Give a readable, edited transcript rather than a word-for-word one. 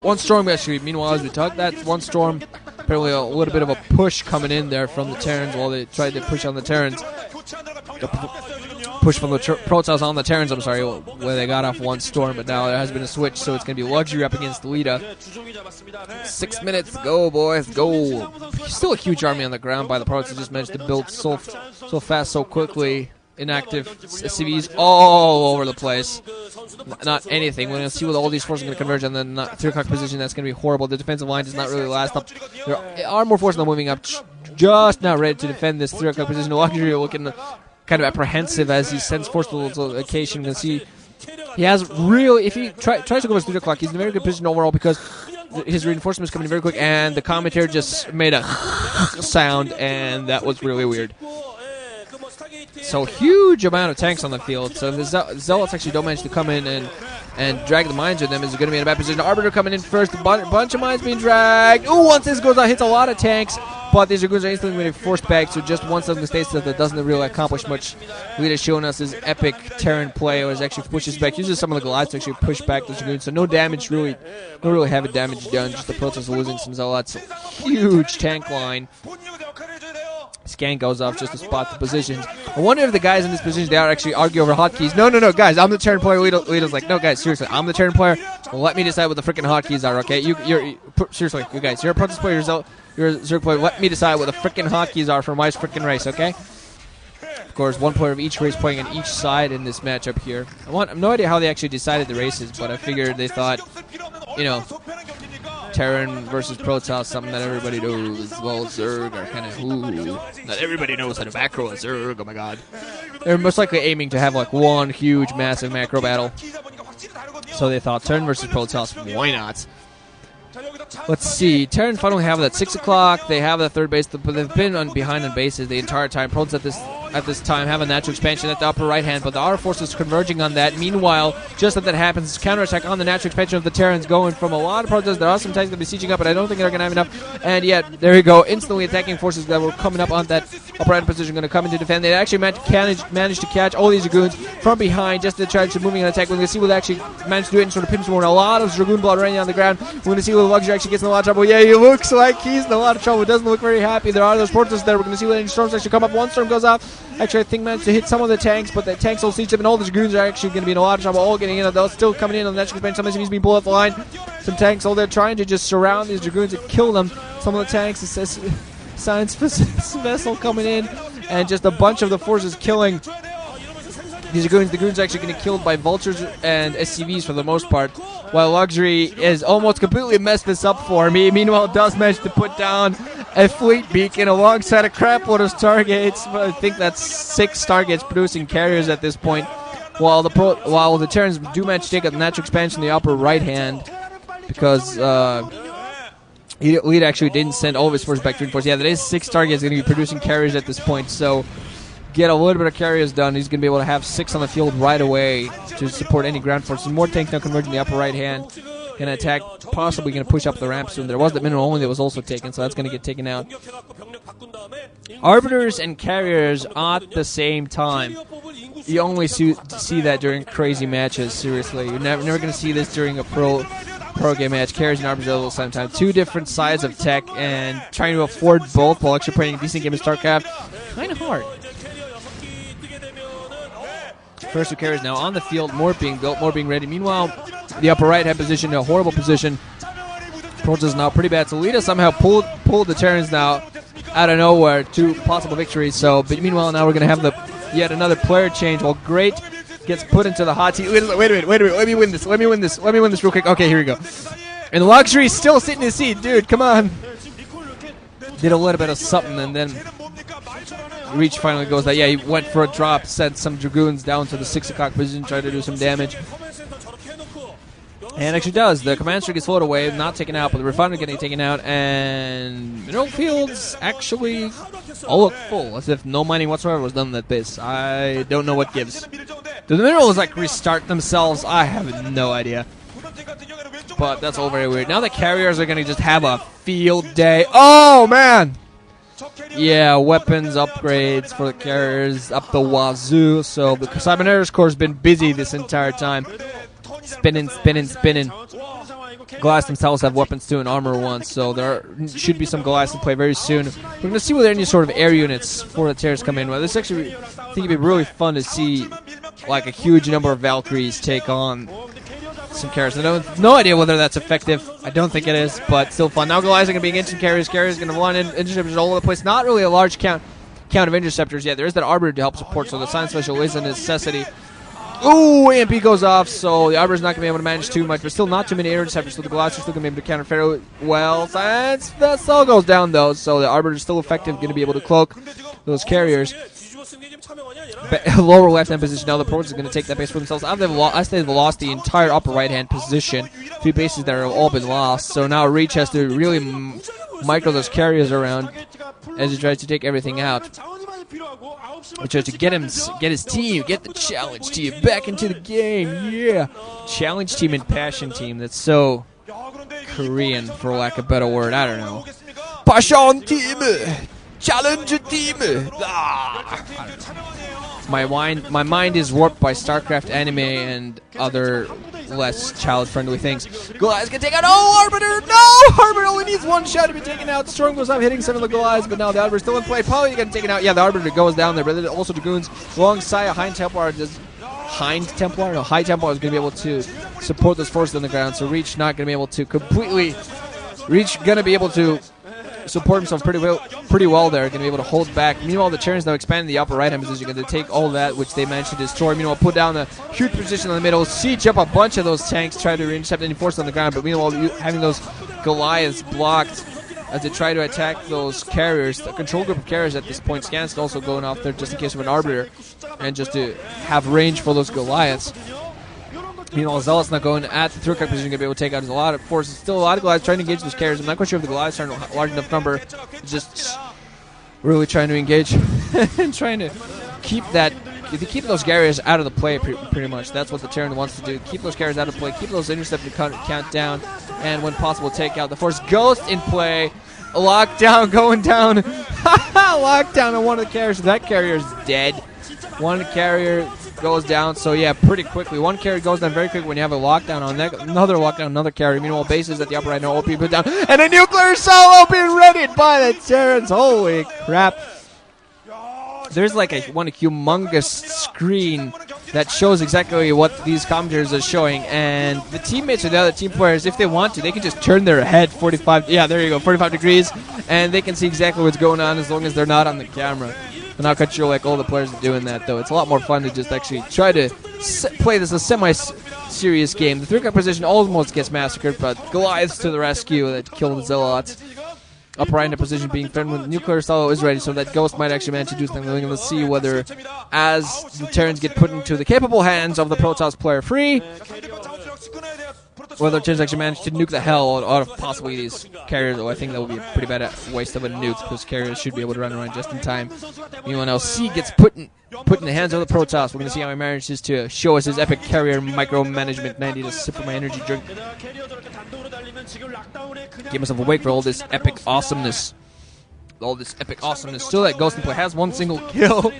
One storm actually, meanwhile, as we talk, that one storm, apparently a little bit of a push coming in there from the Terrans while they tried to push on the Terrans. Push from the Protoss on the Terrans, I'm sorry, where they got off one storm, but now there has been a switch, so it's going to be Luxury up against Leta. 6 minutes, go boys, go. Still a huge army on the ground by the Protoss, just managed to build so fast, so quickly. Inactive SCVs all over the place. Not anything. We're going to see what all these forces are going to converge on the 3 o'clock position. That's going to be horrible. The defensive line does not really last up. There are more forces now moving up, just not ready to defend this 3 o'clock position. Luxury looking kind of apprehensive as he sends forces to the location. You can see he has really, if he tries to go with 3 o'clock, he's in a very good position overall because his reinforcements coming in very quick, and the commentator just made a sound, and that was really weird. So huge amount of tanks on the field. So if the Zealots actually don't manage to come in and drag the mines with them, is going to be in a bad position. Arbiter coming in first, a bunch of mines being dragged. Ooh, once this goes out, hits a lot of tanks, but these Dragoons are instantly going to be forced back. So just one sudden mistake that doesn't really accomplish much. Leta showing us his epic Terran play, or actually pushes back, uses some of the Goliaths to actually push back the Dragoons. So no damage really, no really heavy damage done. Just the Protoss losing some Zealots. Huge tank line. Scan goes off just to spot the positions. I wonder if the guys in this position, they are actually argue over hotkeys. No, guys, I'm the Terran player. Leta's like, no, guys, seriously, I'm the Terran player. Well, let me decide what the freaking hotkeys are, okay? Seriously, you guys, you're a Protoss player, you're a Zerg player. Let me decide what the freaking hotkeys are for my freaking race, okay? Of course, one player of each race playing on each side in this matchup here. I have no idea how they actually decided the races, but I figured they thought, you know, Terran versus Protoss, something that everybody knows. Well, Zerg are kind of, ooh, not everybody knows how to macro a Zerg, oh my god. They're most likely aiming to have like one huge, massive macro battle. So they thought Terran versus Protoss, why not? Let's see, Terran finally have that 6 o'clock, they have that third base, but they've been behind on bases the entire time. Protoss at this time have a natural expansion at the upper right hand, but the outer force is converging on that. Meanwhile, just as that happens, counterattack on the natural expansion of the Terrans going from a lot of Protoss. There are some tanks going to be sieging up, but I don't think they're going to have enough. And yet, there you go, instantly attacking forces that were coming up on that upper right position going to come in to defend. They actually managed to catch all these Dragoons from behind just to try to moving an attack. We're going to see what they actually managed to do it in sort of pinch war. A lot of Dragoon blood raining on the ground. We're going to see what Luxury actually gets in a lot of trouble. Yeah, he looks like he's in a lot of trouble. Doesn't look very happy. There are those Protoss there. We're going to see what any storms actually come up. One storm goes off. Actually, I think managed to hit some of the tanks, but the tanks will siege them, and all the Dragoons are actually going to be in a lot of trouble. All getting in, they're still coming in on the natural expansion. Some SCVs being pulled off the line. Some tanks all there trying to just surround these Dragoons and kill them. Some of the tanks, it says science vessel coming in, and just a bunch of the forces killing these Dragoons. The Dragoons are actually getting killed by vultures and SCVs for the most part, while Luxury is almost completely messed this up for me. Meanwhile, does manage to put down a fleet beacon alongside a crap load of Stargates. I think that's 6 Stargates producing carriers at this point, while the Terrans do manage to take up the natural expansion in the upper right hand, because Leta actually didn't send all of his forces back to reinforce. Yeah, there is 6 Stargates going to be producing carriers at this point, so get a little bit of carriers done. He's going to be able to have 6 on the field right away to support any ground forces. More tanks now converging the upper right hand. Going to attack, possibly going to push up the ramp soon. There was the mineral only that was also taken, so that's going to get taken out. Arbiters and carriers at the same time. You only see that during crazy matches, seriously. You're never going to see this during a pro game match. Carriers and arbiters at the same time. 2 different sides of tech, and trying to afford both while actually playing a decent game of StarCraft, kind of hard. First 2 carriers now on the field, more being built, more being ready. Meanwhile, the upper right-hand position, a horrible position. Protoss is now pretty bad. So Leta somehow pulled the Terrans now out of nowhere to possible victories. So, but meanwhile, now we're going to have yet another player change. While Great gets put into the hot seat. Wait a minute. Let me win this real quick. Okay, here we go. And Luxury is still sitting in his seat. Dude, come on. Did a little bit of something, and then Reach finally goes that. Yeah, he went for a drop, sent some Dragoons down to the 6 o'clock position, tried to do some damage. And actually does. The command streak is float away, not taken out, but the refinery getting taken out, and mineral fields actually all look full, as if no mining whatsoever was done in that base. I don't know what gives. Do the minerals like restart themselves? I have no idea. But that's all very weird. Now the carriers are going to just have a field day. Oh, man! Yeah, weapons upgrades for the carriers up the wazoo. So the Cybernetics Corps has been busy this entire time. Spinning. Goliaths themselves have weapons too and armor once, so there should be some Goliaths in play very soon. We're going to see whether any sort of air units for the Terrans come in. Well, this actually, I think it'd be really fun to see like a huge number of Valkyries take on some carriers. I have no idea whether that's effective. I don't think it is, but still fun. Now Goliaths are going to be against some carriers. Carriers are going to run in interceptors all over the place. Not really a large count of interceptors yet. There is that Arbiter to help support, so the Science Special is a necessity. Ooh, AMP goes off, so the Arbiter's not going to be able to manage too much, but still not too many air interceptors, so the Goliaths are still going to be able to counter fairly well. Science, that still goes down, though, so the Arbiter's still effective, going to be able to cloak those carriers. Lower left-hand position, now the Protoss is going to take that base for themselves. I say they've lost the entire upper right-hand position. 3 bases that have all been lost, so now Reach has to really micro those carriers around as he tries to take everything out. Which is to get his team, get the challenge team back into the game. Yeah, challenge team and passion team. That's so Korean, for lack of a better word. I don't know. Passion team, challenge team. My mind is warped by StarCraft anime and other less child-friendly things. Goliath's gonna take out. Oh, Arbiter! No! Arbiter only needs one shot to be taken out. Storm goes up, hitting some of the Goliaths, but now the Arbiter's still in play. Probably gonna take it out. Yeah, the Arbiter goes down there, but then also Dragoons alongside a High Templar is gonna be able to support those forces on the ground. So Reach not gonna be able to completely. Reach gonna be able to support himself pretty well there, going to be able to hold back. Meanwhile, the Terrans now expanding the upper right-hand position, going to take all that, which they managed to destroy. Meanwhile, put down a huge position in the middle, siege up a bunch of those tanks, try to intercept any force on the ground, but meanwhile, having those Goliaths blocked as they try to attack those carriers. The control group of carriers at this point, Scan's also going off there just in case of an Arbiter, and just to have range for those Goliaths. Meanwhile, Zealot's not going at the third position, going to be able to take out a lot of forces. Still a lot of Goliaths trying to engage those carriers. I'm not quite sure if the Goliaths are in a large enough number. Just really trying to engage and trying to keep those carriers out of the play pretty much. That's what the Terran wants to do. Keep those carriers out of play. Keep those intercepted count down. And when possible, take out the force. Ghost in play. Lockdown going down. Lockdown on one of the carriers. That carrier is dead. One carrier goes down, so yeah, pretty quickly. One carrier goes down very quickly when you have a lockdown on that. Another lockdown, another carrier. Meanwhile, bases at the upper right now, OP put down, and a nuclear solo being readied by the Terrans. Holy crap. There's like one humongous screen that shows exactly what these commentators are showing, and the teammates or the other team players, if they want to, they can just turn their head 45, yeah, there you go, 45 degrees, and they can see exactly what's going on as long as they're not on the camera. I'm not quite sure like all the players are doing that, though. It's a lot more fun to just actually try to play this a semi-serious game. The third position almost gets massacred, but Goliaths to the rescue that killed the Zealots. Upper right in position being threatened with nuclear solo is ready, so that Ghost might actually manage to do something. We're going to see whether, as the Terrans get put into the capable hands of the Protoss player free, whether the Terrans actually manage to nuke the hell out of possibly these carriers. Oh, I think that would be a pretty bad waste of a nuke, because carriers should be able to run around just in time. Meanwhile, now C gets put in the hands of the Protoss. We're going to see how he manages to show us his epic carrier micromanagement. And I need a sip of my energy drink. Get myself awake for all this epic awesomeness. Still, that Ghost in play has one single kill.